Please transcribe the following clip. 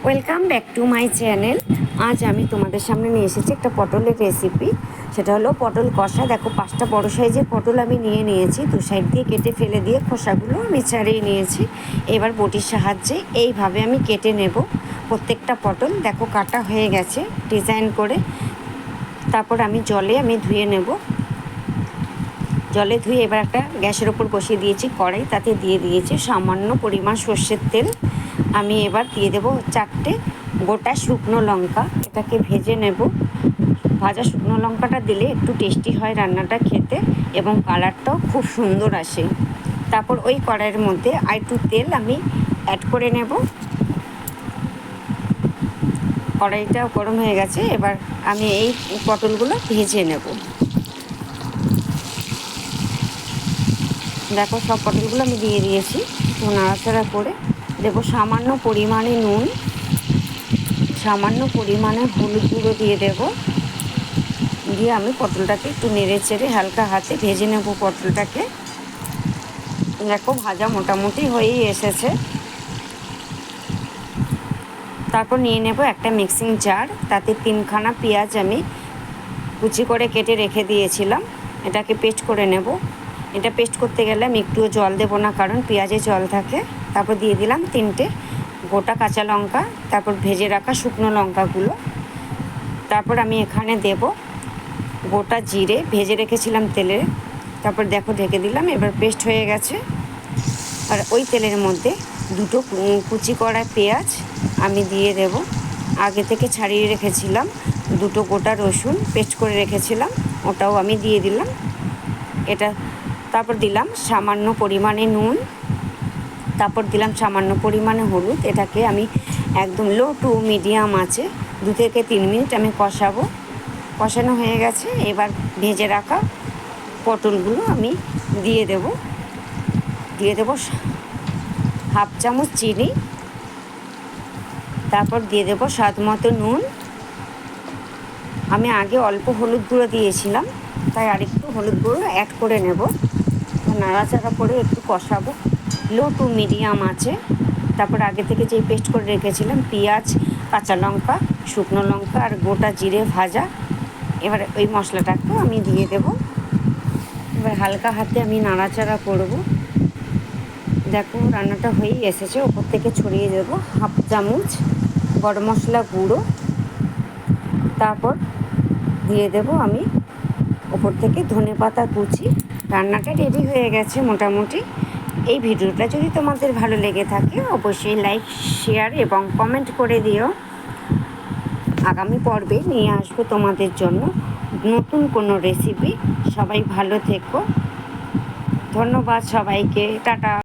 Welcome back to my channel. আজ আমি তোমাদের সামনে নিয়ে এসেছি একটা পটলের রেসিপি। সেটা হলো পটল কষা। দেখো 5টা বড় সাইজের পটল আমি নিয়েছি, 2 সাইড দিয়ে কেটে ফেলে দিয়ে খোসাগুলো আমি ছাড়িয়ে নিয়েছি। এবার বটির সাহায্যে এইভাবে আমি কেটে নেব প্রত্যেকটা পটল। দেখো কাটা হয়ে গেছে ডিজাইন করে। তারপর আমি জলে ধুয়ে নেব। জলে ধুয়ে এবার একটা গ্যাসের ওপর বসিয়ে দিয়েছি কড়াই, তাতে দিয়ে দিয়েছি সামান্য পরিমাণ সর্ষের তেল। আমি এবার দিয়ে দেবো 4টে গোটা শুকনো লঙ্কা। এটাকে ভেজে নেব। ভাজা শুকনো লঙ্কাটা দিলে একটু টেস্টি হয় রান্নাটা খেতে এবং কালারটাও খুব সুন্দর আসে। তারপর ওই কড়াইয়ের মধ্যে একটু তেল আমি অ্যাড করে নেব। কড়াইটা গরম হয়ে গেছে, এবার আমি এই পটলগুলো ভেজে নেব। দেখো সব পটলগুলো আমি দিয়ে দিয়েছি। তো নাড়াচাড়া করে দেবো সামান্য পরিমাণে নুন, সামান্য পরিমাণে হলুদ গুঁড়ো দিয়ে দেব। দিয়ে আমি পটলটাকে একটু নেড়ে চেড়ে হালকা হাতে ভেজে নেব পটলটাকে। দেখো ভাজা মোটামুটি হয়েই এসেছে। তারপর নিয়ে নেব একটা মিক্সিং জার, তাতে 3খানা পেঁয়াজ আমি কুচি করে কেটে রেখে দিয়েছিলাম। এটাকে পেস্ট করে নেব। এটা পেস্ট করতে গেলে আমি একটুও জল দেবো না, কারণ পেঁয়াজে জল থাকে। তারপর দিয়ে দিলাম 3টে গোটা কাঁচা লঙ্কা, তারপর ভেজে রাখা শুকনো লঙ্কাগুলো। তারপর আমি এখানে দেব গোটা জিরে ভেজে রেখেছিলাম তেলে। তারপর দেখো ঢেকে দিলাম। এবার পেস্ট হয়ে গেছে। আর ওই তেলের মধ্যে 2টো কুচি করা পেঁয়াজ আমি দিয়ে দেব। আগে থেকে ছাড়িয়ে রেখেছিলাম 2টো গোটা রসুন পেস্ট করে রেখেছিলাম, ওটাও আমি দিয়ে দিলাম। তারপর দিলাম সামান্য পরিমাণে নুন, তারপর দিলাম সামান্য পরিমাণে হলুদ। এটাকে আমি একদম লো টু মিডিয়াম আঁচে 2 থেকে 3 মিনিট আমি কষাবো। কষানো হয়ে গেছে। এবার ভেজে রাখা পটলগুলো আমি দিয়ে দেব। হাফ চামচ চিনি, তারপর দিয়ে দেব স্বাদ মতো নুন। আমি আগে অল্প হলুদ গুঁড়ো দিয়েছিলাম, তাই আরেকটু হলুদ গুঁড়ো অ্যাড করে নেব। নাড়াচাড়া করে একটু কষাবো লো টু মিডিয়াম আছে। তারপর আগে থেকে যেই পেস্ট করে রেখেছিলাম পেঁয়াজ, কাঁচা লঙ্কা, শুকনো লঙ্কা আর গোটা জিরে ভাজা, এবার ওই মশলাটাকেও আমি দিয়ে দেব। এবার হালকা হাতে আমি নাড়াচাড়া করব। দেখো রান্নাটা হয়েই এসেছে। ওপর থেকে ছড়িয়ে দেব হাফ চামচ গরম মশলা গুঁড়ো। তারপর দিয়ে দেব আমি ওপর থেকে ধনেপাতা কুচি। রান্নাটা রেডি হয়ে গেছে মোটামুটি। এই ভিডিওটা যদি তোমাদের ভালো লেগে থাকে অবশ্যই লাইক, শেয়ার এবং কমেন্ট করে দিও। আগামী পর্বে নিয়ে আসবো তোমাদের জন্য নতুন কোনো রেসিপি। সবাই ভালো থেকো। ধন্যবাদ সবাইকে। টাটা।